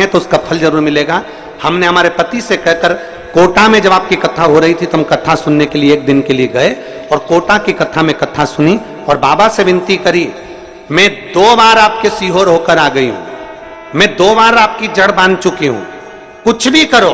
तो उसका फल जरूर मिलेगा। हमने हमारे पति से कहकर कोटा में जब आपकी कथा हो रही थी तो हम कथा सुनने के लिए एक दिन के लिए गए और कोटा की कथा में कथा सुनी और बाबा से विनती करी, मैं 2 बार आपके सीहोर होकर आ गई हूं, मैं 2 बार आपकी जड़ बांध चुकी हूं, कुछ भी करो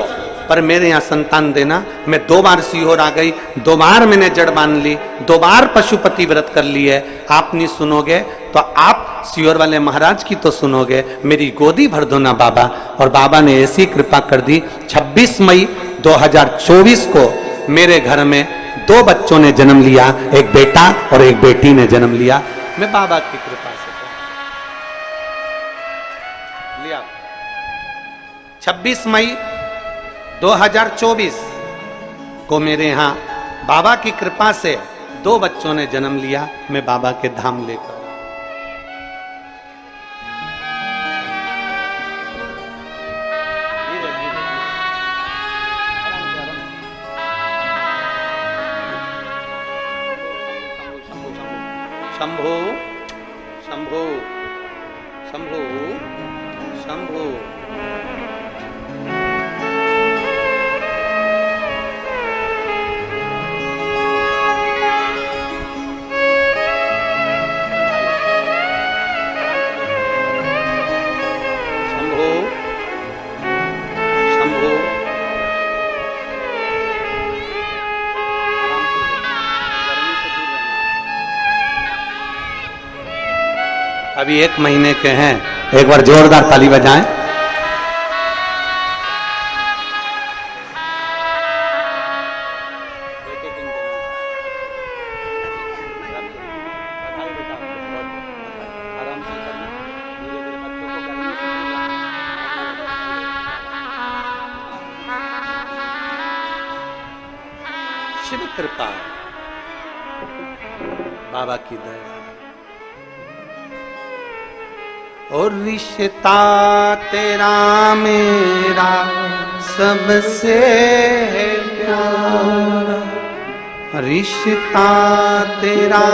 पर मेरे यहां संतान देना। मैं 2 बार सीहोर आ गई, 2 बार मैंने जड़ बांध ली, 2 बार पशुपति व्रत कर ली है, आप नहीं सुनोगे तो आप सीहोर वाले महाराज की तो सुनोगे, मेरी गोदी भर दो ना बाबा। और बाबा ने ऐसी कृपा कर दी, 26 मई 2024 को मेरे घर में 2 बच्चों ने जन्म लिया, एक बेटा और एक बेटी ने जन्म लिया। मैं बाबा की कृपा से लिया। 26 मई 2024 को मेरे यहां बाबा की कृपा से 2 बच्चों ने जन्म लिया। मैं बाबा के धाम लेकर शंभो शंभो शंभो शंभो। अभी 1 महीने के हैं, एक बार जोरदार ताली बजाएं। शिव कृपा, बाबा की दया। और रिश्ता तेरा मेरा सबसे प्यारा, रिश्ता तेरा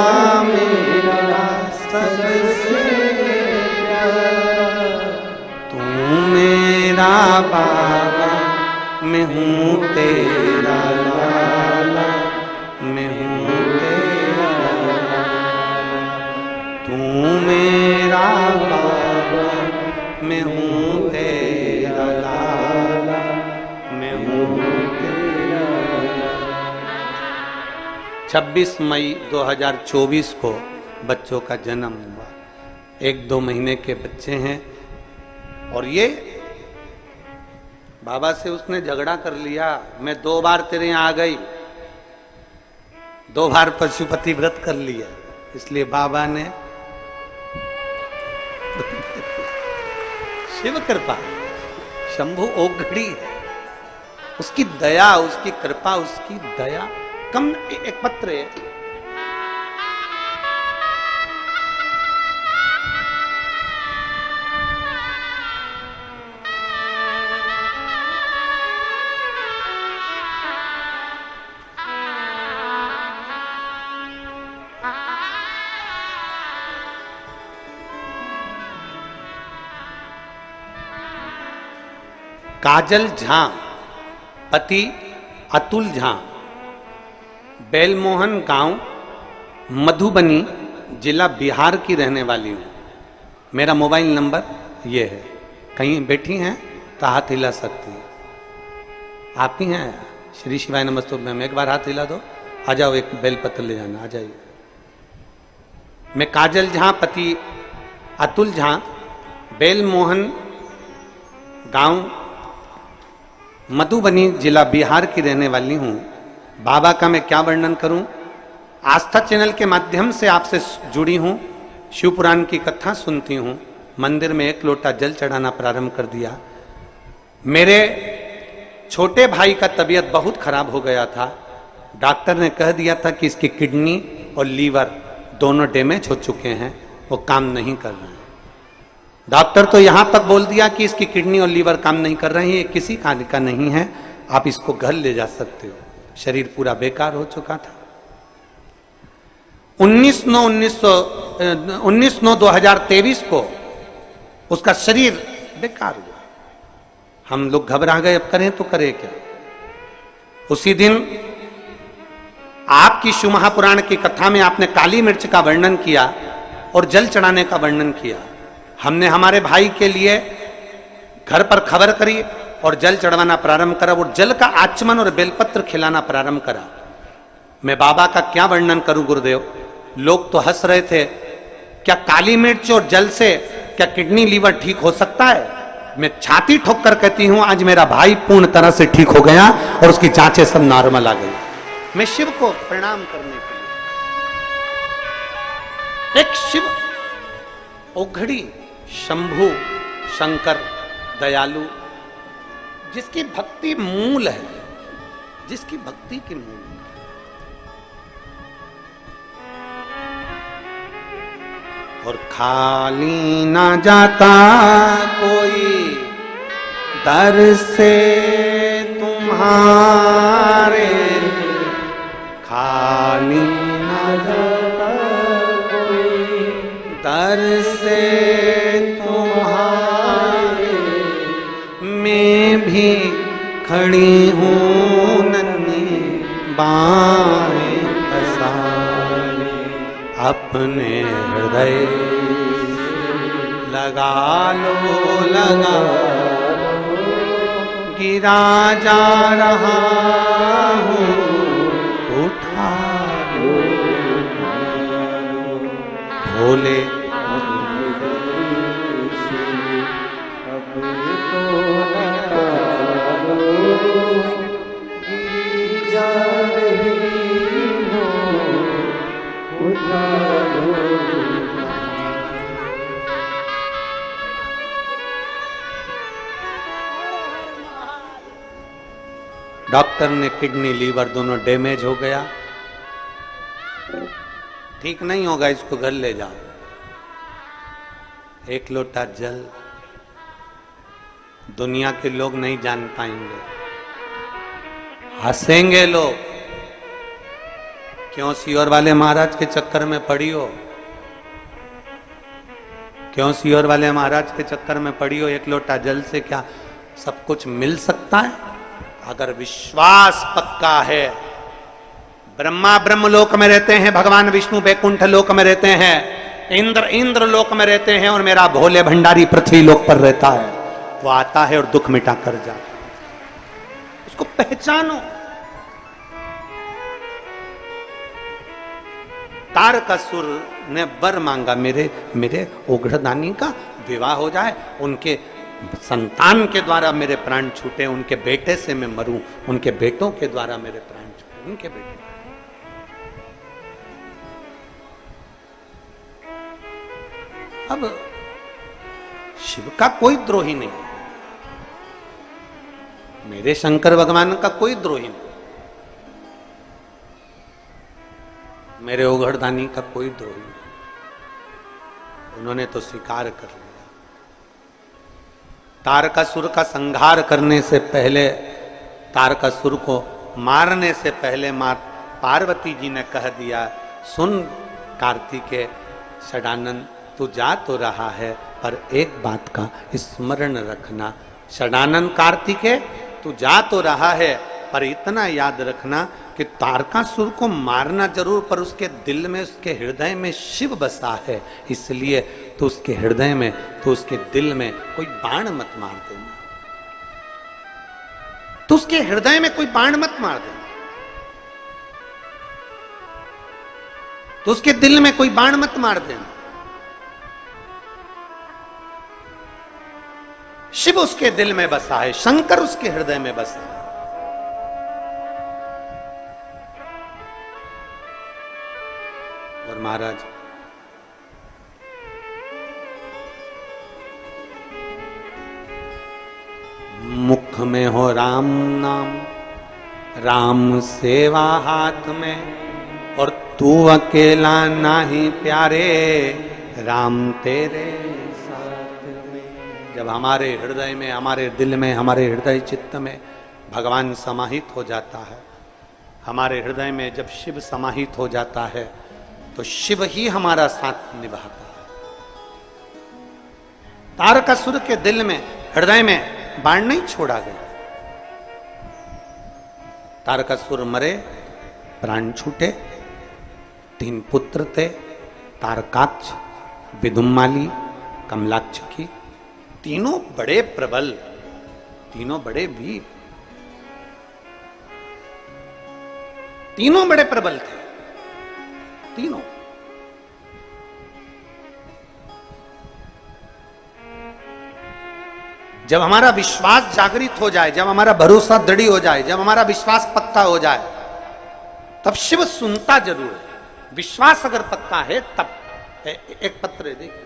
मेरा सबसे प्यारा, तू मेरा बाबा मैं हूँ तेरा लाला, मैं हूँ तेरा लाला, तू मेरा मैं हूँ तेरा लाला, मैं हूँ तेरा लाला। 26 मई 2024 को बच्चों का जन्म हुआ, 1-2 महीने के बच्चे हैं। और ये बाबा से उसने झगड़ा कर लिया, मैं 2 बार तेरे यहाँ आ गई, 2 बार पशुपति व्रत कर लिया, इसलिए बाबा ने शिव कृपा, शंभु ओघड़ी है, उसकी दया, उसकी कृपा, उसकी दया। कम एक पत्र है, काजल झा, पति अतुल झा, बेलमोहन गांव, मधुबनी जिला बिहार की रहने वाली हूँ। मेरा मोबाइल नंबर ये है, कहीं बैठी हैं तो हाथ हिला सकती हैं। आप ही हैं? श्री शिवाय नमस्तु मैम, एक बार हाथ हिला दो, आ जाओ, एक बेलपत्र ले जाना, आ जाइए। मैं काजल झा, पति अतुल झा, बेलमोहन गांव, मधुबनी जिला बिहार की रहने वाली हूँ। बाबा का मैं क्या वर्णन करूं? आस्था चैनल के माध्यम से आपसे जुड़ी हूँ, शिव पुराण की कथा सुनती हूँ, मंदिर में 1 लोटा जल चढ़ाना प्रारंभ कर दिया। मेरे छोटे भाई का तबीयत बहुत खराब हो गया था, डॉक्टर ने कह दिया था कि इसकी किडनी और लीवर दोनों डैमेज हो चुके हैं, वो काम नहीं कर रहे हैं। डॉक्टर तो यहां तक बोल दिया कि इसकी किडनी और लीवर काम नहीं कर रहे हैं, ये किसी कार्य का नहीं है, आप इसको घर ले जा सकते हो। शरीर पूरा बेकार हो चुका था। 19/9/2023 को उसका शरीर बेकार हुआ। हम लोग घबरा गए, अब करें तो करें क्या। उसी दिन आपकी शिव महापुराण की कथा में आपने काली मिर्च का वर्णन किया और जल चढ़ाने का वर्णन किया। हमने हमारे भाई के लिए घर पर खबर करी और जल चढ़वाना प्रारंभ करा, वो जल का आचमन और बेलपत्र खिलाना प्रारंभ करा। मैं बाबा का क्या वर्णन करूं गुरुदेव, लोग तो हंस रहे थे, क्या काली मिर्च और जल से क्या किडनी लीवर ठीक हो सकता है। मैं छाती ठोक कर कहती हूं आज मेरा भाई पूर्ण तरह से ठीक हो गया और उसकी जांचें सब नॉर्मल आ गई। मैं शिव को प्रणाम करने के लिए, एक शिव ओघड़ी शंभु शंकर दयालु, जिसकी भक्ति मूल है, जिसकी भक्ति की मूल है। और खाली ना जाता कोई दर से तुम्हारे, खाली ना जाता कोई दर से तुम्हारे, मैं भी खड़ी हूँ नन्ही बाहें पसारे, अपने हृदय लगा लो लगा, गिरा जा रहा हूँ उठा लो भोले, डॉक्टर ने किडनी लीवर दोनों डैमेज हो गया, ठीक नहीं होगा, इसको घर ले जाओ। एक लोटा जल दुनिया के लोग नहीं जान पाएंगे, हंसेंगे लोग, क्यों सियोर वाले महाराज के चक्कर में पड़ी हो, क्यों सियोर वाले महाराज के चक्कर में पड़ी हो। एक लोटा जल से क्या सब कुछ मिल सकता है? अगर विश्वास पक्का है, ब्रह्मा ब्रह्मलोक में रहते हैं, भगवान विष्णु बैकुंठ लोक में रहते हैं, इंद्र लोक में रहते हैं और मेरा भोले भंडारी पृथ्वी लोक पर रहता है, वो आता है और दुख मिटा कर जाता है। उसको पहचानो। तारकासुर ने वर मांगा, मेरे ओघड़दानी का विवाह हो जाए, उनके संतान के द्वारा मेरे प्राण छूटे, उनके बेटे से मैं मरूं, उनके बेटों के द्वारा मेरे प्राण छूटे, उनके बेटे। अब शिव का कोई द्रोही नहीं, मेरे शंकर भगवान का कोई द्रोही नहीं, मेरे ओघड़दानी का कोई द्रोही नहीं, उन्होंने तो स्वीकार कर लिया। तारकासुर का संहार करने से पहले, तारकासुर को मारने से पहले मां पार्वती जी ने कह दिया, सुन कार्तिकेय षडानंद, तू जा तो रहा है पर एक बात का स्मरण रखना। षडानंद कार्तिकेय, तू जा तो रहा है पर इतना याद रखना कि तारकासुर को मारना जरूर, पर उसके दिल में, उसके हृदय में शिव बसा है, इसलिए तो उसके हृदय में, तो उसके दिल में कोई बाण मत मार देना, तो उसके हृदय में कोई बाण मत मार देना, तो उसके दिल में कोई बाण मत मार देना। शिव उसके दिल में बसा है, शंकर उसके हृदय में बसा है। और महाराज मुख में हो राम नाम, राम सेवा हाथ में, और तू अकेला नाही प्यारे, राम तेरे साथ में। जब हमारे हृदय में, हमारे दिल में, हमारे हृदय चित्त में भगवान समाहित हो जाता है, हमारे हृदय में जब शिव समाहित हो जाता है, तो शिव ही हमारा साथ निभाता है। तारकासुर के दिल में, हृदय में बाण नहीं छोड़ा गया। तारकासुर मरे, प्राण छूटे। 3 पुत्र थे, तारकाक्ष, विदुम्माली, कमलाक्ष की। तीनों बड़े प्रबल, तीनों बड़े वीर, तीनों बड़े प्रबल थे, तीनों। जब हमारा विश्वास जागृत हो जाए, जब हमारा भरोसा दृढ़ हो जाए, जब हमारा विश्वास पक्का हो जाए, तब शिव सुनता जरूर है। विश्वास अगर पक्का है तब। एक पत्र है, देखिए।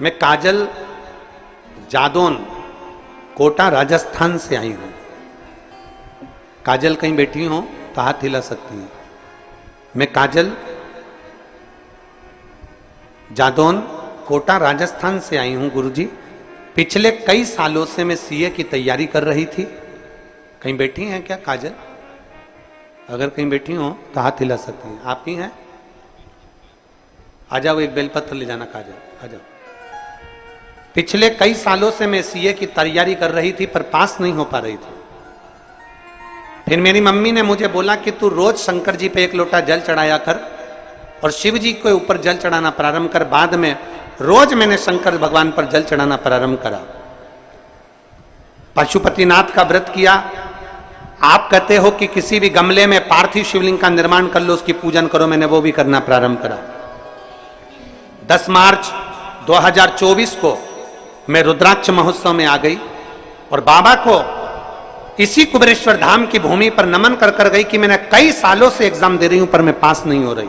मैं काजल जादौन, कोटा, राजस्थान से आई हूं। काजल कहीं बैठी हो तो हाथ हिला सकती हैं। मैं काजल जादौन, कोटा, राजस्थान से आई हूं गुरुजी। पिछले कई सालों से मैं सीए की तैयारी कर रही थी। कहीं बैठी हैं क्या काजल? अगर कहीं बैठी हो तो हाथ हिला सकती हैं। आप ही हैं? आ जाओ, एक बेलपत्र ले जाना काजल, आ जाओ। पिछले कई सालों से मैं सीए की तैयारी कर रही थी पर पास नहीं हो पा रही थी। फिर मेरी मम्मी ने मुझे बोला कि तू रोज शंकर जी पे 1 लोटा जल चढ़ाया कर और शिव जी के ऊपर जल चढ़ाना प्रारंभ कर। बाद में रोज मैंने शंकर भगवान पर जल चढ़ाना प्रारंभ करा। पशुपतिनाथ का व्रत किया। आप कहते हो कि किसी भी गमले में पार्थिव शिवलिंग का निर्माण कर लो, उसकी पूजन करो। मैंने वो भी करना प्रारंभ करा। 10 मार्च 2024 को मैं रुद्राक्ष महोत्सव में आ गई और बाबा को इसी कुबेरेश्वर धाम की भूमि पर नमन कर गई कि मैंने कई सालों से एग्जाम दे रही हूं पर मैं पास नहीं हो रही।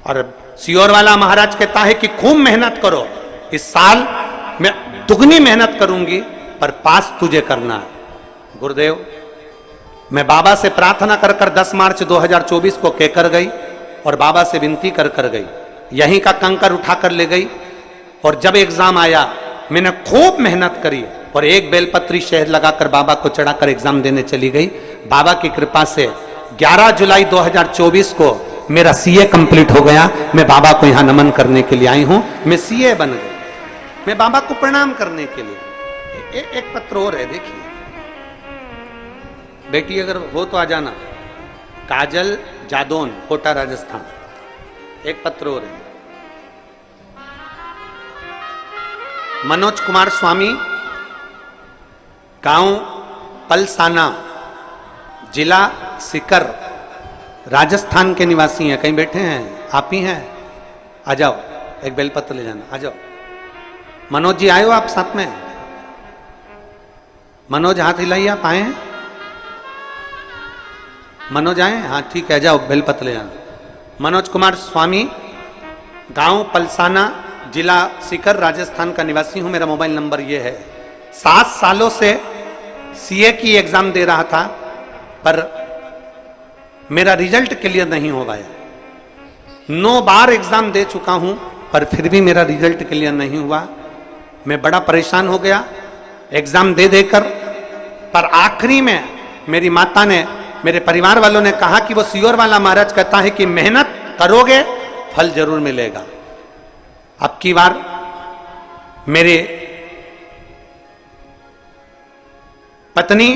और सियोर वाला महाराज कहता है कि खूब मेहनत करो, इस साल मैं दुगनी मेहनत करूंगी पर पास तुझे करना है। गुरुदेव, मैं बाबा से प्रार्थना कर 10 मार्च 2024 को कहकर गई और बाबा से विनती कर गई। यहीं का कंकर उठाकर ले गई और जब एग्जाम आया मैंने खूब मेहनत करी और एक बेलपत्री शहद लगाकर बाबा को चढ़ाकर एग्जाम देने चली गई। बाबा की कृपा से 11 जुलाई 2024 को मेरा सीए कंप्लीट हो गया। मैं बाबा को यहां नमन करने के लिए आई हूं। मैं सीए बन गई। मैं बाबा को प्रणाम करने के लिए। एक पत्र और है, देखिए। बेटी अगर हो तो आ जाना। काजल जादौन, कोटा, राजस्थान। एक पत्र और है। मनोज कुमार स्वामी, गांव पलसाना, जिला सीकर, राजस्थान के निवासी हैं। कहीं बैठे हैं? आप ही हैं? आ जाओ, एक बेलपत्र ले जाना, आ जाओ। मनोज जी आए हो आप साथ में? मनोज हाथ हिलाइए, आप आए हैं? मनोज आए? हाँ ठीक है, आ जाओ, बेलपत्र ले जाना। मनोज कुमार स्वामी, गांव पलसाना, जिला सीकर, राजस्थान का निवासी हूं। मेरा मोबाइल नंबर ये है। 7 सालों से सीए की एग्जाम दे रहा था पर मेरा रिजल्ट क्लियर नहीं हो पाया। 9 बार एग्जाम दे चुका हूं पर फिर भी मेरा रिजल्ट क्लियर नहीं हुआ। मैं बड़ा परेशान हो गया एग्जाम दे देकर। पर आखिरी में मेरी माता ने, मेरे परिवार वालों ने कहा कि वो सियोर वाला महाराज कहता है कि मेहनत करोगे फल जरूर मिलेगा। अब की बार मेरे पत्नी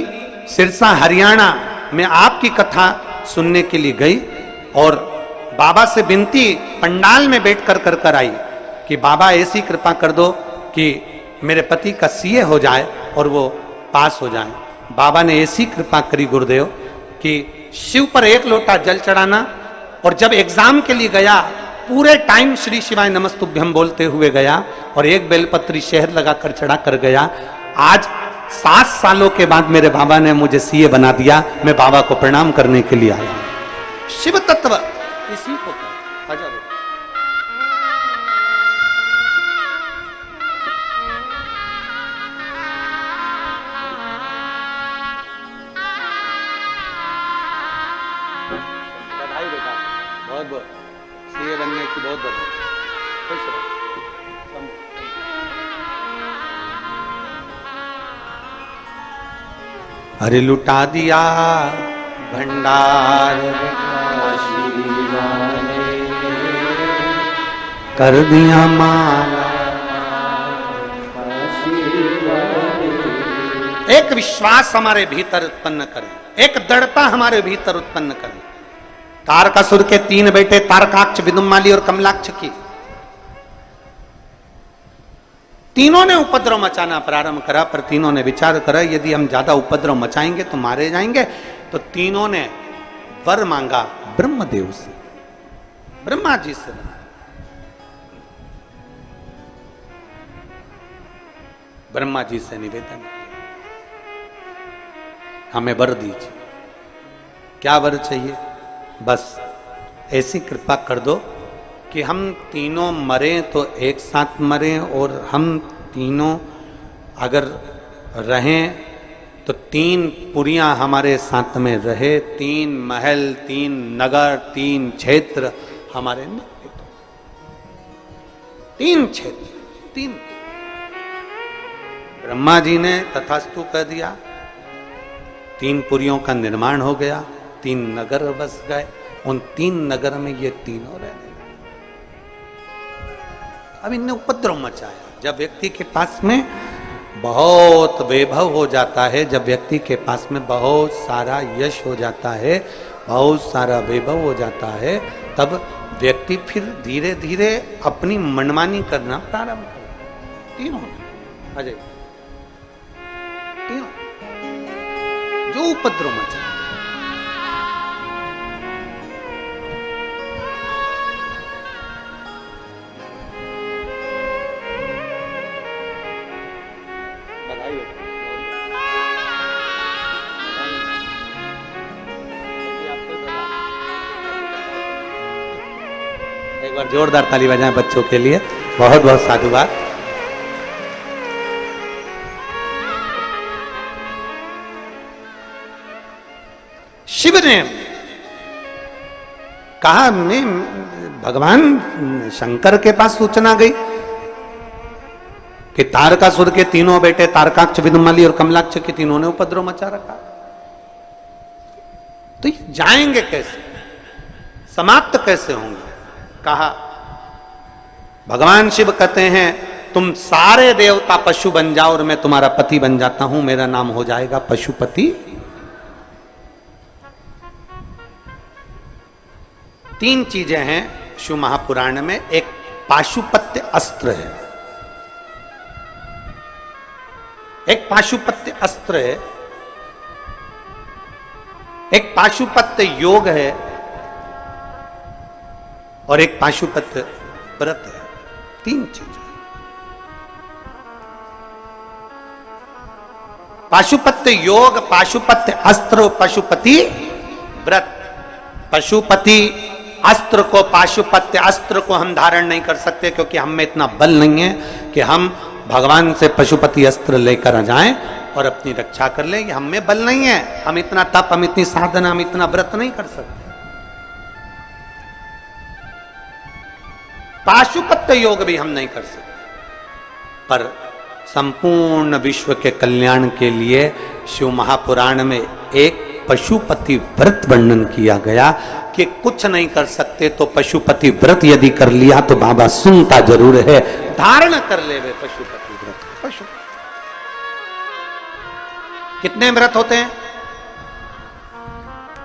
सिरसा हरियाणा में आपकी कथा सुनने के लिए गई और बाबा से विनती पंडाल में बैठ कर आई कि बाबा ऐसी कृपा कर दो कि मेरे पति का सीए हो जाए और वो पास हो जाए। बाबा ने ऐसी कृपा करी गुरुदेव कि शिव पर 1 लोटा जल चढ़ाना और जब एग्जाम के लिए गया पूरे टाइम श्री शिवाय नमस्तुभ्यम बोलते हुए गया और एक बेलपत्री शहद लगाकर चढ़ा कर गया। आज 7 सालों के बाद मेरे बाबा ने मुझे सीए बना दिया। मैं बाबा को प्रणाम करने के लिए आया। शिव तत्व इसी को बधाई बेटा, बहुत बहुत सीए बनने की बहुत बधाई। खुश रहो। अरे लुटा दिया भंडार कर दिया माला। एक विश्वास हमारे भीतर उत्पन्न करें, एक दृढ़ता हमारे भीतर उत्पन्न करें। तारकासुर के 3 बेटे तारकाक्ष, विदुम्माली और कमलाक्ष की, तीनों ने उपद्रव मचाना प्रारंभ करा, पर तीनों ने विचार करा यदि हम ज्यादा उपद्रव मचाएंगे तो मारे जाएंगे। तो तीनों ने वर मांगा ब्रह्मदेव से, ब्रह्मा जी से। ब्रह्मा जी से निवेदन, हमें वर दीजिए। क्या वर चाहिए? बस ऐसी कृपा कर दो कि हम तीनों मरे तो एक साथ मरें, और हम तीनों अगर रहें तो 3 पुरियां हमारे साथ में रहे, 3 महल, 3 नगर, 3 क्षेत्र हमारे निर्मित हो। 3 क्षेत्र, 3। ब्रह्मा जी ने तथास्तु कह दिया, 3 पुरियों का निर्माण हो गया, 3 नगर बस गए, उन 3 नगर में ये तीनों रहने। अब इनने उपद्रव मचाया। जब व्यक्ति के पास में बहुत वैभव हो जाता है, जब व्यक्ति के पास में बहुत सारा यश हो जाता है, बहुत सारा वैभव हो जाता है, तब व्यक्ति फिर धीरे धीरे अपनी मनमानी करना प्रारंभ करता। तीनों अजय, तीनों जो उपद्रव मचा। एक बार जोरदार ताली बजाएं बच्चों के लिए। बहुत बहुत साधुवाद। शिव ने कहा, मैं भगवान शंकर के पास सूचना गई कि तारकासुर के 3 बेटे तारकाक्ष, विदुम्माली और कमलाक्ष के तीनों ने उपद्रव मचा रखा, तो ये जाएंगे कैसे, समाप्त कैसे होंगे? कहा, भगवान शिव कहते हैं तुम सारे देवता पशु बन जाओ और मैं तुम्हारा पति बन जाता हूं, मेरा नाम हो जाएगा पशुपति। 3 चीजें हैं शिव महापुराण में। एक पाशुपत्य अस्त्र है, एक पाशुपत्य अस्त्र है, एक पाशुपत्य योग है, और एक पाशुपत्य व्रत है। 3 चीजें। पाशुपत्य योग, पाशुपत्य अस्त्र, पशुपति व्रत। पशुपति अस्त्र को, पाशुपत्य अस्त्र को हम धारण नहीं कर सकते, क्योंकि हम में इतना बल नहीं है कि हम भगवान से पशुपति अस्त्र लेकर आ जाएं और अपनी रक्षा कर लें। हम में बल नहीं है, हम इतना तप, हम इतनी साधना, हम इतना व्रत नहीं कर सकते। पाशुपत्य योग भी हम नहीं कर सकते, पर संपूर्ण विश्व के कल्याण के लिए शिव महापुराण में एक पशुपति व्रत वर्णन किया गया कि कुछ नहीं कर सकते तो पशुपति व्रत यदि कर लिया तो बाबा सुनता जरूर है, धारण कर ले वे पशुपति व्रत। पशु कितने व्रत होते हैं?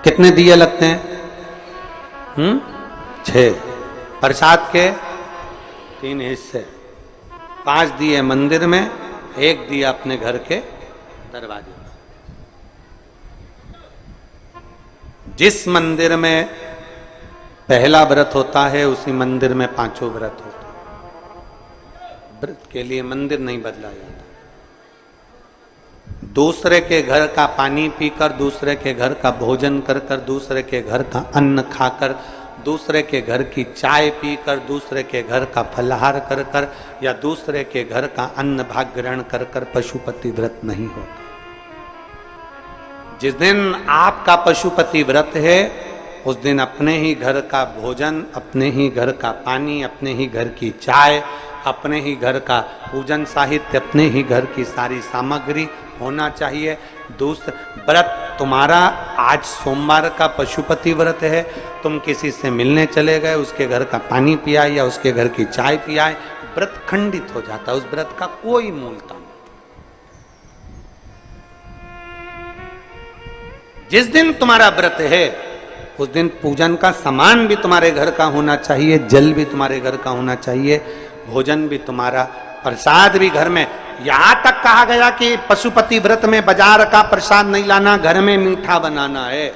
कितने दिए लगते हैं? 6। प्रसाद के 3 हिस्से, 5 दिए मंदिर में, 1 दिया अपने घर के दरवाजे। जिस मंदिर में पहला व्रत होता है उसी मंदिर में 5 व्रत होते हैं। व्रत के लिए मंदिर नहीं बदला जाता। दूसरे के घर का पानी पीकर, दूसरे के घर का भोजन कर कर, दूसरे के घर का अन्न खाकर, दूसरे के घर की चाय पीकर, दूसरे के घर का फलाहार कर कर, या दूसरे के घर का अन्न भाग ग्रहण कर कर पशुपति व्रत नहीं होता। जिस दिन आपका पशुपति व्रत है उस दिन अपने ही घर का भोजन, अपने ही घर का पानी, अपने ही घर की चाय, अपने ही घर का पूजन साहित्य, अपने ही घर की सारी सामग्री होना चाहिए। दूसरा व्रत तुम्हारा आज सोमवार का पशुपति व्रत है, तुम किसी से मिलने चले गए, उसके घर का पानी पिया या उसके घर की चाय पिया, व्रत खंडित हो जाता है, उस व्रत का कोई मूलता नहीं। जिस दिन तुम्हारा व्रत है उस दिन पूजन का सामान भी तुम्हारे घर का होना चाहिए, जल भी तुम्हारे घर का होना चाहिए, भोजन भी तुम्हारा, प्रसाद भी घर में। यहां तक कहा गया कि पशुपति व्रत में बाजार का प्रसाद नहीं लाना, घर में मीठा बनाना है।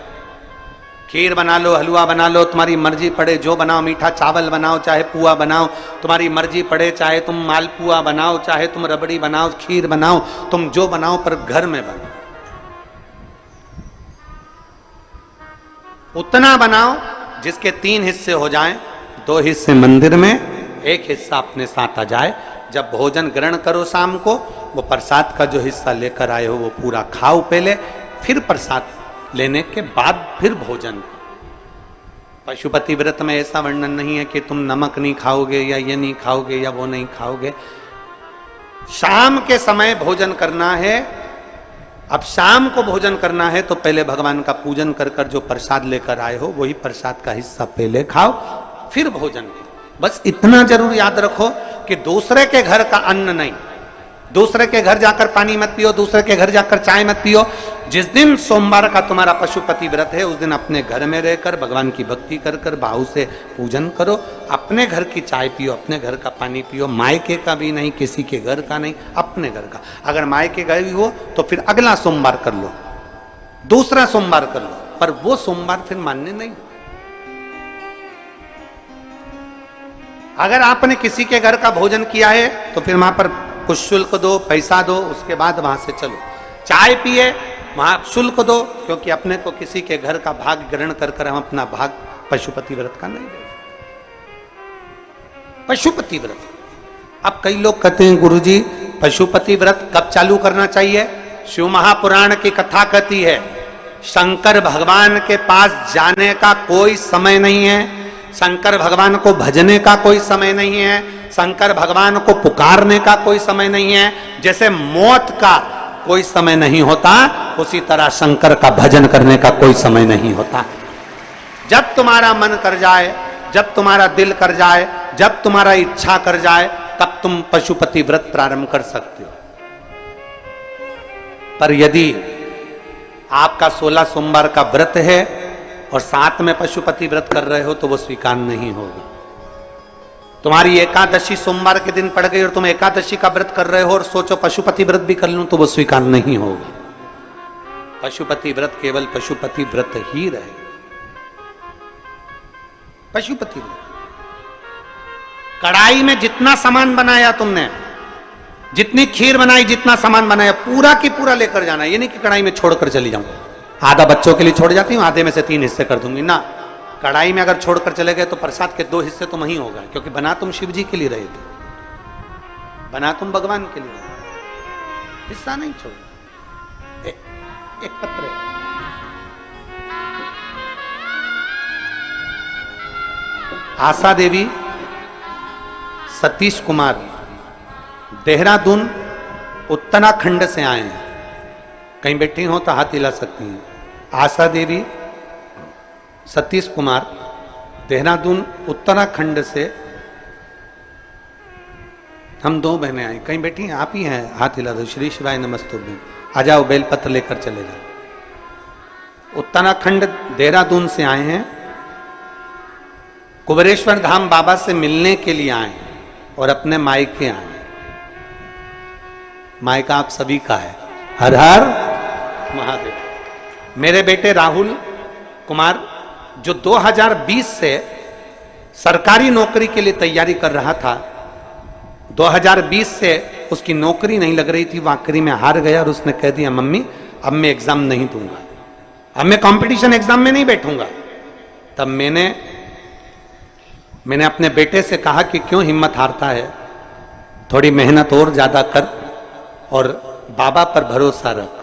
खीर बना लो, हलवा बना लो, तुम्हारी मर्जी पड़े जो बनाओ, मीठा चावल बनाओ, चाहे पुआ बनाओ, तुम्हारी मर्जी पड़े, चाहे तुम मालपुआ बनाओ, चाहे तुम रबड़ी बनाओ, खीर बनाओ, तुम जो बनाओ, पर घर में बनाओ। उतना बनाओ जिसके 3 हिस्से हो जाएं, 2 हिस्से मंदिर में, 1 हिस्सा अपने साथ आ जाए। जब भोजन ग्रहण करो शाम को, वो प्रसाद का जो हिस्सा लेकर आए हो वो पूरा खाओ पहले, फिर प्रसाद लेने के बाद फिर भोजन। पशुपति व्रत में ऐसा वर्णन नहीं है कि तुम नमक नहीं खाओगे या ये नहीं खाओगे या वो नहीं खाओगे। शाम के समय भोजन करना है। अब शाम को भोजन करना है तो पहले भगवान का पूजन कर कर जो प्रसाद लेकर आए हो वही प्रसाद का हिस्सा पहले खाओ, फिर भोजन करो। बस इतना जरूर याद रखो कि दूसरे के घर का अन्न नहीं, दूसरे के घर जाकर पानी मत पियो, दूसरे के घर जाकर चाय मत पियो। जिस दिन सोमवार का तुम्हारा पशुपति व्रत है उस दिन अपने घर में रहकर भगवान की भक्ति कर कर भाव से पूजन करो, अपने घर की चाय पियो, अपने घर का पानी पियो, मायके का भी नहीं, किसी के घर का नहीं, अपने घर का। अगर मायके गए हो तो फिर अगला सोमवार कर लो, दूसरा सोमवार कर लो, पर वो सोमवार फिर मान्य नहीं। अगर आपने किसी के घर का भोजन किया है तो फिर वहां पर कुछ शुल्क दो, पैसा दो, उसके बाद वहां से चलो। चाय पिए वहां शुल्क दो, क्योंकि अपने को किसी के घर का भाग ग्रहण कर कर हम अपना भाग पशुपति व्रत का नहीं दे। पशुपति व्रत। अब कई लोग कहते हैं गुरुजी पशुपति व्रत कब चालू करना चाहिए? शिव महापुराण की कथा कहती है शंकर भगवान के पास जाने का कोई समय नहीं है, शंकर भगवान को भजने का कोई समय नहीं है, शंकर भगवान को पुकारने का कोई समय नहीं है। जैसे मौत का कोई समय नहीं होता उसी तरह शंकर का भजन करने का कोई समय नहीं होता। जब तुम्हारा मन कर जाए, जब तुम्हारा दिल कर जाए, जब तुम्हारा इच्छा कर जाए, तब तुम पशुपति व्रत प्रारंभ कर सकते हो। पर यदि आपका 16 सोमवार का व्रत है और साथ में पशुपति व्रत कर रहे हो तो वो स्वीकार नहीं होगा। तुम्हारी एकादशी सोमवार के दिन पड़ गई और तुम एकादशी का व्रत कर रहे हो और सोचो पशुपति व्रत भी कर लूं तो वो स्वीकार नहीं होगा। पशुपति व्रत केवल पशुपति व्रत ही रहे। पशुपति व्रत कढ़ाई में जितना सामान बनाया तुमने, जितनी खीर बनाई, जितना सामान बनाया, पूरा की पूरा लेकर जाना। ये नहीं कि कढ़ाई में छोड़कर चली जाऊं, आधा बच्चों के लिए छोड़ जाती हूँ, आधे में से 3 हिस्से कर दूंगी ना। कढ़ाई में अगर छोड़कर चले गए तो प्रसाद के 2 हिस्से तो वहीं होगा, क्योंकि बना तुम शिव जी के लिए रहे थे, बना तुम भगवान के लिए, हिस्सा नहीं छोड़। एक पत्र है, आशा देवी, सतीश कुमार देहरादून उत्तराखंड से आए हैं। कहीं बैठी हो तो हाथ हिला सकती हैं। आशा देवी, सतीश कुमार देहरादून उत्तराखंड से हम 2 बहनें आई। कहीं बैठी हैं? आप ही हैं, हाथ हिला दो। श्री शिवाय नमस्तुभ्यं। आ जाओ, बेलपत्र लेकर चले जाओ। उत्तराखंड देहरादून से आए हैं, कुबेरेश्वर धाम बाबा से मिलने के लिए आए और अपने मायके आए। मायका आप सभी का है। हर हर महादेव। मेरे बेटे राहुल कुमार जो 2020 से सरकारी नौकरी के लिए तैयारी कर रहा था, 2020 से उसकी नौकरी नहीं लग रही थी, वो आखिरी में हार गया और उसने कह दिया मम्मी अब मैं एग्जाम नहीं दूंगा, अब मैं कंपटीशन एग्जाम में नहीं बैठूंगा। तब मैंने अपने बेटे से कहा कि क्यों हिम्मत हारता है, थोड़ी मेहनत और ज्यादा कर और बाबा पर भरोसा रख।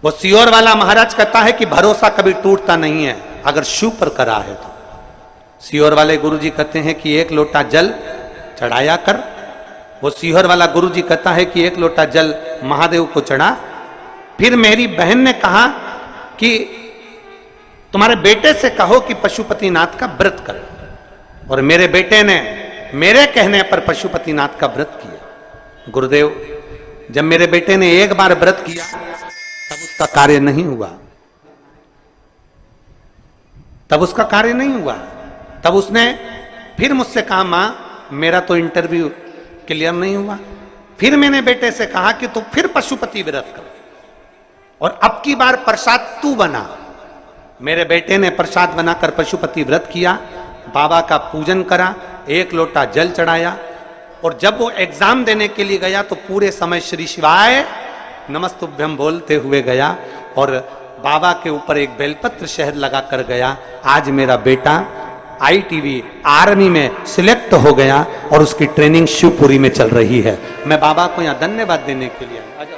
वो सियोर वाला महाराज कहता है कि भरोसा कभी टूटता नहीं है अगर शिव पर करा है तो। सियोर वाले गुरुजी कहते हैं कि 1 लोटा जल चढ़ाया कर। वो सियोर वाला गुरुजी कहता है कि 1 लोटा जल महादेव को चढ़ा फिर मेरी बहन ने कहा कि तुम्हारे बेटे से कहो कि पशुपतिनाथ का व्रत करे, और मेरे बेटे ने मेरे कहने पर पशुपतिनाथ का व्रत किया। गुरुदेव, जब मेरे बेटे ने एक बार व्रत किया तब उसका कार्य नहीं हुआ, तब उसने फिर मुझसे कहा, मां मेरा तो इंटरव्यू क्लियर नहीं हुआ। फिर मैंने बेटे से कहा कि तू फिर पशुपति व्रत कर, और अब की बार प्रसाद तू बना। मेरे बेटे ने प्रसाद बनाकर पशुपति व्रत किया, बाबा का पूजन करा, 1 लोटा जल चढ़ाया, और जब वो एग्जाम देने के लिए गया तो पूरे समय श्री शिवाय नमस्तुभ्यम बोलते हुए गया, और बाबा के ऊपर एक बेलपत्र शहद लगा कर गया। आज मेरा बेटा ITV आर्मी में सिलेक्ट हो गया और उसकी ट्रेनिंग शिवपुरी में चल रही है। मैं बाबा को यहां धन्यवाद देने के लिए आया।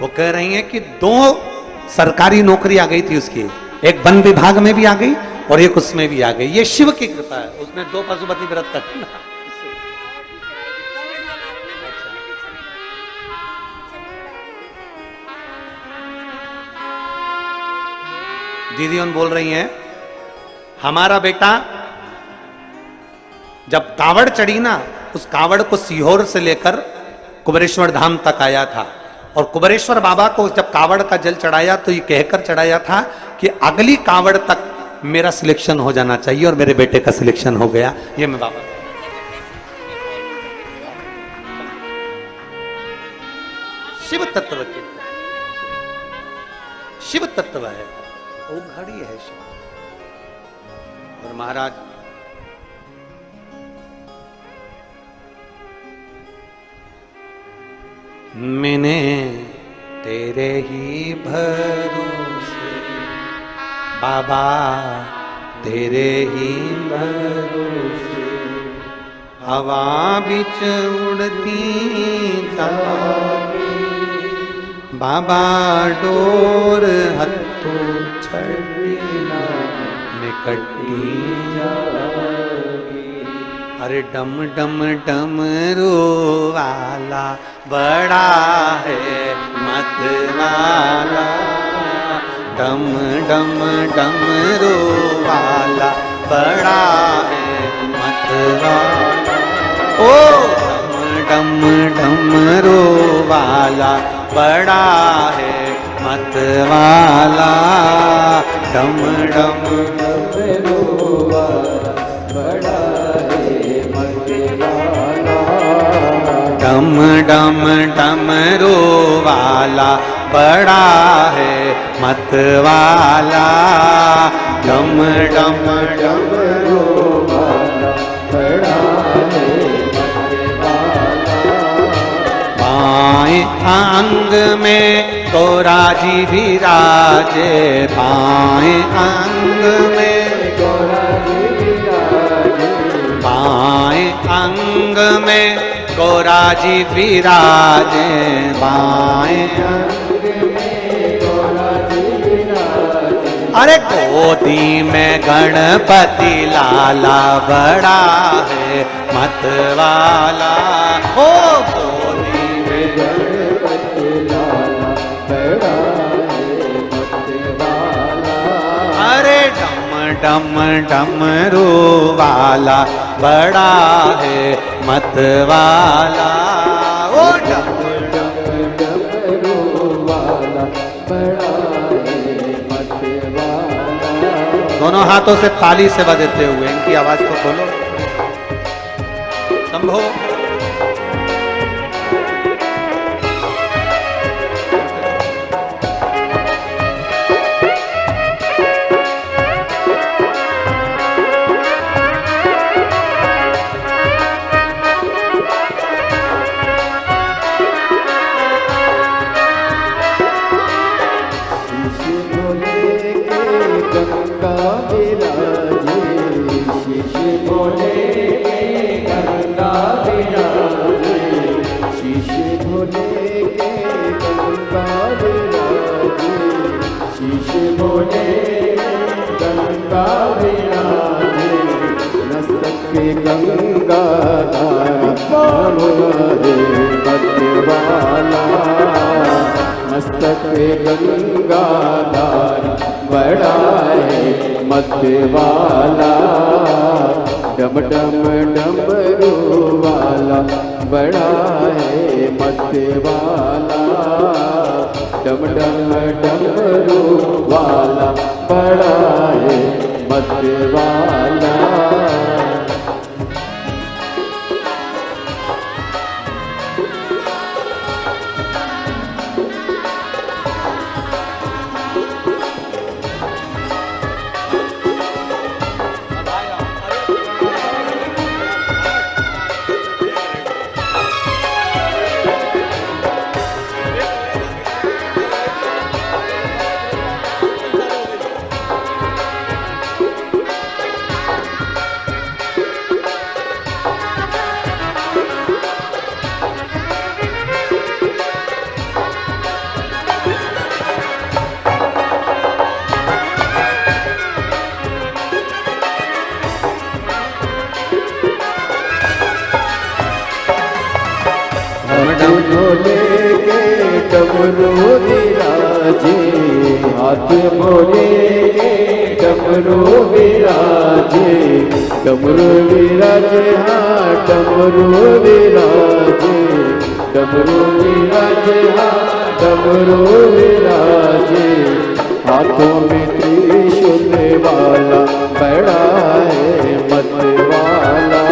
वो कह रही हैं कि 2 सरकारी नौकरी आ गई थी उसकी, एक वन विभाग में भी आ गई और एक उसमें भी आ गई। ये शिव की कृपा है, उसने 2 पशुपति व्रत कर। दीदी उन बोल रही हैं, हमारा बेटा जब कावड़ चढ़ी ना, उस कावड़ को सीहोर से लेकर कुबेरेश्वर धाम तक आया था, और कुबेरेश्वर बाबा को जब कावड़ का जल चढ़ाया तो ये कहकर चढ़ाया था कि अगली कावड़ तक मेरा सिलेक्शन हो जाना चाहिए, और मेरे बेटे का सिलेक्शन हो गया। ये मैं बाबा शिव तत्व के, शिव तत्व है, वो घड़ी है शिव। और महाराज मैंने तेरे ही भरोसे बाबा, तेरे ही भरोसे हवा बिच उड़ती जागी, बाबा डोर हथों छड़ी निकटी जागी। अरे डम डम डमरू वाला बड़ा है मत वाला, डम डम डमरू वाला बड़ा है मत वाला, ओ डम डम डमरू वाला बड़ा है मत वाला, डम डम डमरू वाला बड़ा है मत वाला, डम डम डमरू वाला बड़ा है मत वाला, डम डम डमरू वाला बड़ा है मत वाला। बाएं अंग में गौराजी विराजे, बाएं अंग में गौराजी विराजे, बाएं अंग में गौराजी विराजे, बाएं अंग में गौराजी विराजे। अरे गोदी में गणपति लाला बड़ा है मत वाला, ओ गोदी में गणपति लाला बड़ा है मत वाला। अरे डम डम डमरू वाला बड़ा है मत वाला, ओ डम डम डमरू वाला बड़ा है मत वाला। दोनों हाथों से ताली से बजाते हुए इनकी आवाज को खोलो। शंभो गंगा गंगाधार बड़ा है मत वाला, डम डम डमरू वाला बड़ा है मत वाला, डम डम डमरू वाला बड़ा है मत वाला। भोले के डमरू विराजे, हाथ भोले के डमरू विराजे, डमरू विराजे हाँ डमरू विराजे, डमरू विराजे हाँ डमरू विराजे, हाथों में त्रिशूल वाला बड़ा है मत वाला,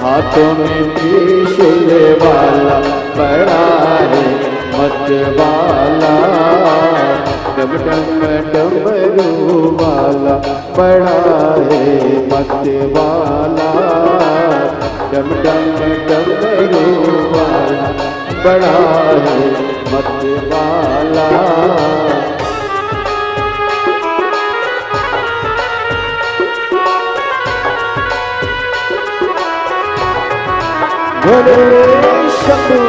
हाथों में त्रिशूल वाला बड़ा है मत वाला, डम डम डमरू वाला बड़ा है मत वाला, डम डम डमरू वाला बड़ा है मत वाला। भोले शंभू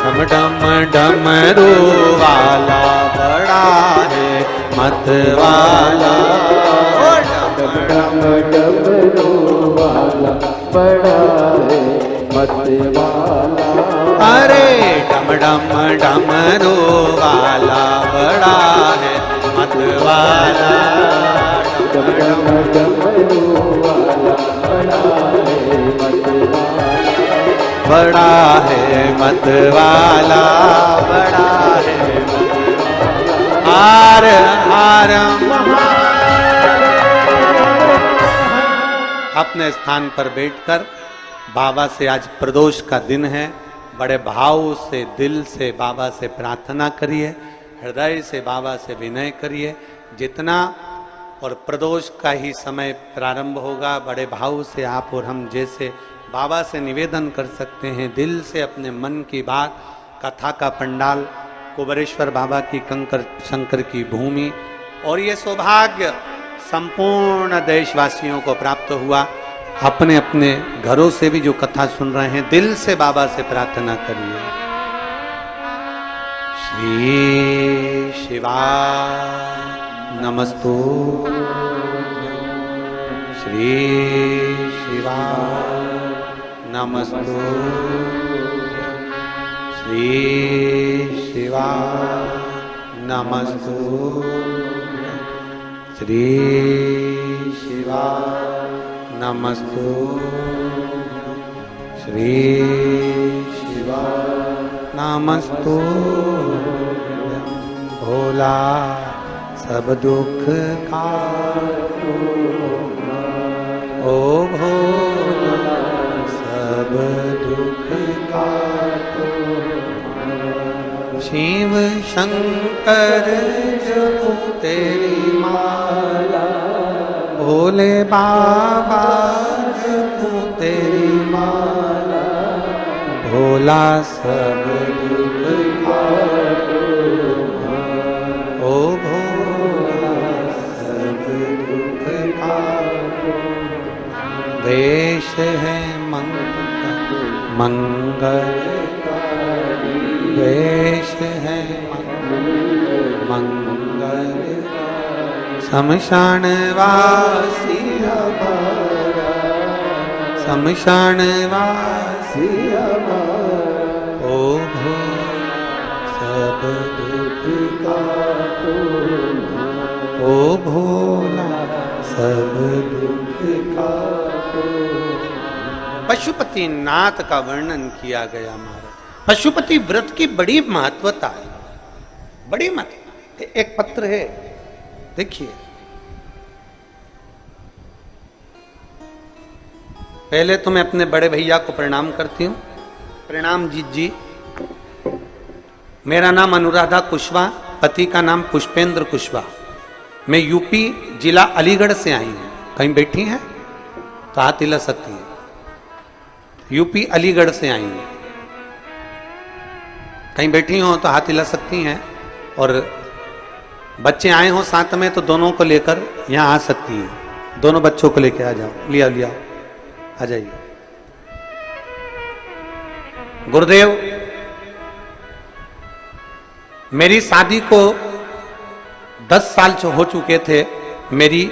डम डम डमरू वाला बड़ा है मत वाला, डम डम डमरू वाला बड़ा है मत वाला। अरे डम डम डमरू वाला बड़ा है मत वाला, डम डम डमरू वाला बड़ा है मत वाला, बड़ा है मत वाला, बड़ा है हार हार अपने स्थान पर बैठकर बाबा से, आज प्रदोष का दिन है, बड़े भाव से दिल से बाबा से प्रार्थना करिए, हृदय से बाबा से विनय करिए। जितना और प्रदोष का ही समय प्रारंभ होगा, बड़े भाव से आप और हम जैसे बाबा से निवेदन कर सकते हैं, दिल से अपने मन की बात, कथा का पंडाल, कुबेरेश्वर बाबा की कंकर शंकर की भूमि, और ये सौभाग्य संपूर्ण देशवासियों को प्राप्त हुआ। अपने अपने घरों से भी जो कथा सुन रहे हैं, दिल से बाबा से प्रार्थना करिए। श्री शिवाय नमस्तु, श्री शिवाय नमस्तु, श्री शिवाय नमस्तु, श्री शिवाय नमस्तु, श्री शिवाय नमस्तु। भोला सब दुख का ओ भोला सब दुख का, शिव शंकर जपो तेरी माला, भोले बाबा जपो तेरी माला, भोला सब दुख काटो, ओ भोला सब दुख काटो। वेश है मंगल वेश है मंगल, शमशान वासी हमारा, शमशान वासी हमारा, ओ भो सब दुख का तुम्हारा, ओ भोला सब दुख का पशुपति नाथ का वर्णन किया गया महाराज। पशुपति व्रत की बड़ी महत्वता है, बड़ी महत्व। एक पत्र है, देखिए। पहले तो मैं अपने बड़े भैया को प्रणाम करती हूं। प्रणाम जीत जी। मेरा नाम अनुराधा कुशवाहा, पति का नाम पुष्पेंद्र कुशवाहा। मैं यूपी जिला अलीगढ़ से आई हूं। कहीं बैठी हैं तो हाथ हिला सकती है। यूपी अलीगढ़ से आई हूं। कहीं बैठी हो तो हाथ हिला सकती हैं। और बच्चे आए हो साथ में तो दोनों को लेकर यहां आ सकती हैं। दोनों बच्चों को लेकर आ जाओ, लिया लिया, आ जाइए। गुरुदेव, मेरी शादी को 10 साल हो चुके थे। मेरी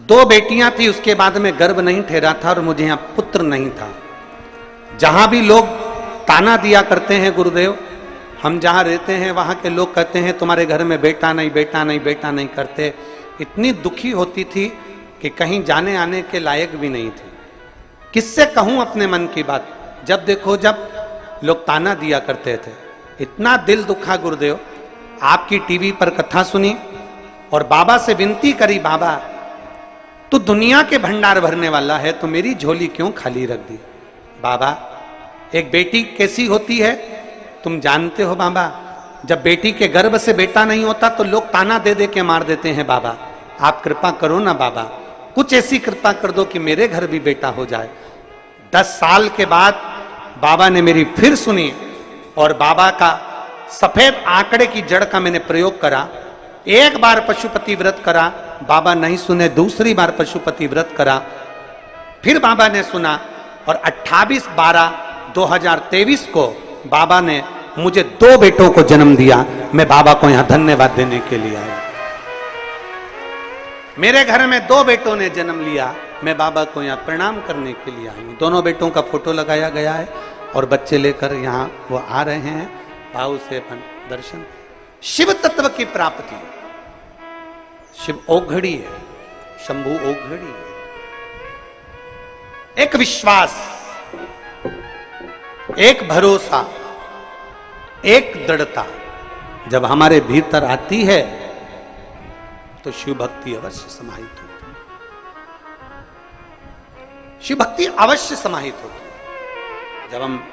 2 बेटियां थी, उसके बाद में गर्भ नहीं ठहरा था और मुझे यहां पुत्र नहीं था। जहां भी लोग ताना दिया करते हैं गुरुदेव, हम जहां रहते हैं वहां के लोग कहते हैं तुम्हारे घर में बेटा नहीं, बेटा नहीं, बेटा नहीं करते। इतनी दुखी होती थी कि कहीं जाने आने के लायक भी नहीं थी। किससे कहूं अपने मन की बात। जब देखो जब लोग ताना दिया करते थे, इतना दिल दुखा गुरुदेव। आपकी टीवी पर कथा सुनी और बाबा से विनती करी, बाबा तू दुनिया के भंडार भरने वाला है तो मेरी झोली क्यों खाली रख दी। बाबा, एक बेटी कैसी होती है तुम जानते हो बाबा। जब बेटी के गर्भ से बेटा नहीं होता तो लोग ताना दे दे के मार देते हैं। बाबा आप कृपा करो ना बाबा, कुछ ऐसी कृपा कर दो कि मेरे घर भी बेटा हो जाए। 10 साल के बाद बाबा ने मेरी फिर सुनी और बाबा का सफेद आंकड़े की जड़ का मैंने प्रयोग करा। एक बार पशुपति व्रत करा, बाबा नहीं सुने। दूसरी बार पशुपति व्रत करा, फिर बाबा ने सुना और 28/12/2023 को बाबा ने मुझे 2 बेटों को जन्म दिया। मैं बाबा को यहां धन्यवाद देने के लिए आया। मेरे घर में 2 बेटों ने जन्म लिया। मैं बाबा को यहां प्रणाम करने के लिए आई हूं। दोनों बेटों का फोटो लगाया गया है और बच्चे लेकर यहां वो आ रहे हैं भाव से अपन दर्शन। शिव तत्व की प्राप्ति, शिव ओघड़ी है, शंभु ओघड़ी है। एक विश्वास, एक भरोसा, एक दृढ़ता जब हमारे भीतर आती है तो शिव भक्ति अवश्य समाहित होती है। शिव भक्ति अवश्य समाहित होती है जब हम।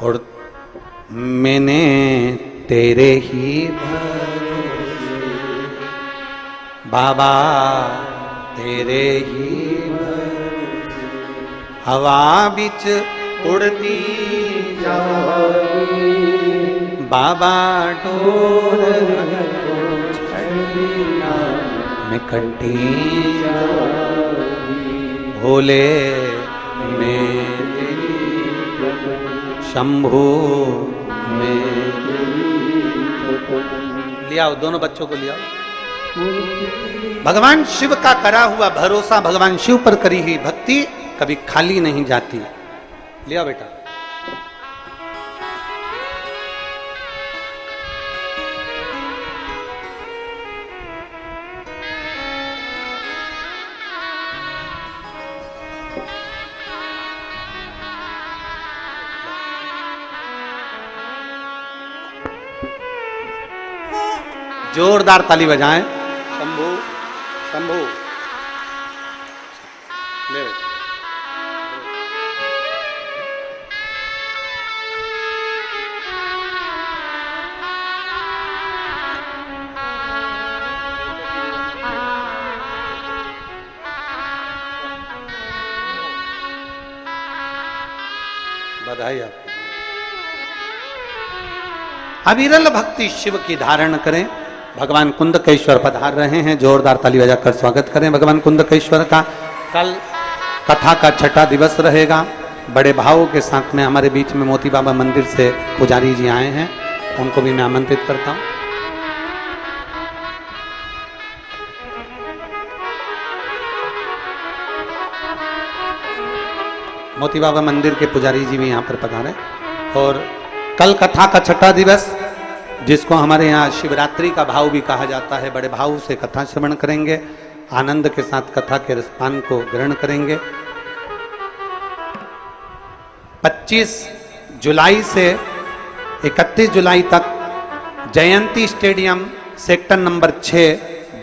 और मैंने तेरे ही भरोसे बाबा, तेरे ही भरोसे हवा बिच उड़ती जागी बाबा डोर में कंठी भोले में शंभू में। लियाओ, दोनों बच्चों को लियाओ। भगवान शिव का करा हुआ भरोसा, भगवान शिव पर करी हुई भक्ति कभी खाली नहीं जाती। लिया बेटा। जोरदार ताली बजाएं। शंभू शंभू ले बेटा। बधाई आपको। अविरल भक्ति शिव की धारण करें। भगवान कुंदकेश्वर पधार रहे हैं, जोरदार ताली बजाकर स्वागत करें भगवान कुंदकेश्वर का। कल कथा का 6ठा दिवस रहेगा। बड़े भावों के साथ में हमारे बीच में मोती बाबा मंदिर से पुजारी जी आए हैं। उनको भी मैं आमंत्रित करता हूं। मोती बाबा मंदिर के पुजारी जी भी यहाँ पर पधारे। और कल कथा का छठा दिवस, जिसको हमारे यहाँ शिवरात्रि का भाव भी कहा जाता है, बड़े भाव से कथा श्रवण करेंगे, आनंद के साथ कथा के रसपान को ग्रहण करेंगे। 25 जुलाई से 31 जुलाई तक Jayanti stadium sector number 6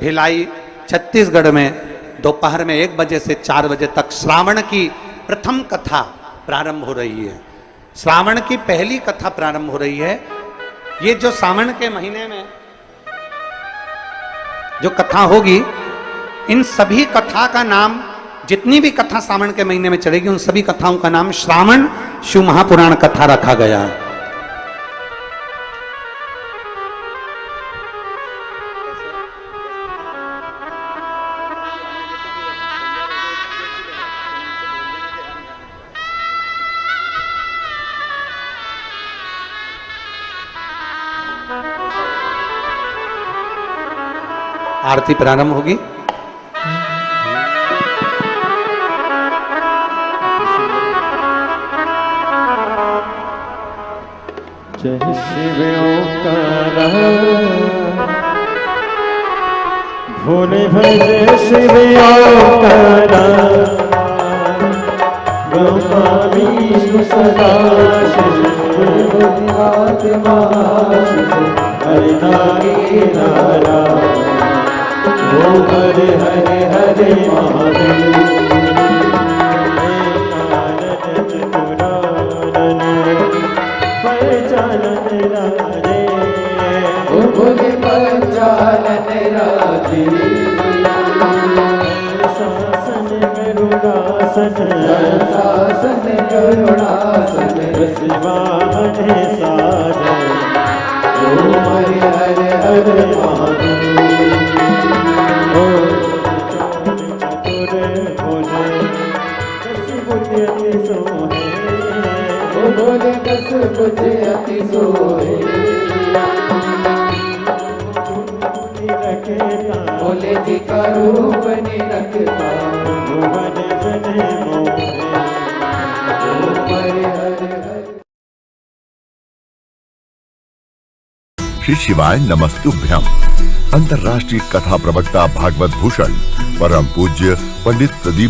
Bhilai Chhattisgarh में दोपहर में 1 बजे से 4 बजे तक श्रावण की प्रथम कथा प्रारंभ हो रही है। श्रावण की पहली कथा प्रारंभ हो रही है। ये जो सावन के महीने में जो कथा होगी, इन सभी कथा का नाम, जितनी भी कथा सावन के महीने में चलेगी, उन सभी कथाओं का नाम श्रावण शिव महापुराण कथा रखा गया है। आरती प्रारंभ होगी। जय शिव ओंकार भोले भजे शिव ओंकार ब्रह्मा विष्णु सदा शिव आत्मा हरि नारायण ओम हरे हरे हरे महादेव पंचालन राजे शासन करुणासन शासन करुणासन शिवान साजन ओम हरे हरे हरे महादेव बोले दस बुझे अति सोहे बोले जी का रूप निरखता भुवन जने मोहे हरे हरे हरे। श्री शिवाय नमस्तुभ्यम। अंतर्राष्ट्रीय कथा प्रवक्ता भागवत भूषण परम पूज्य पंडित प्रदीप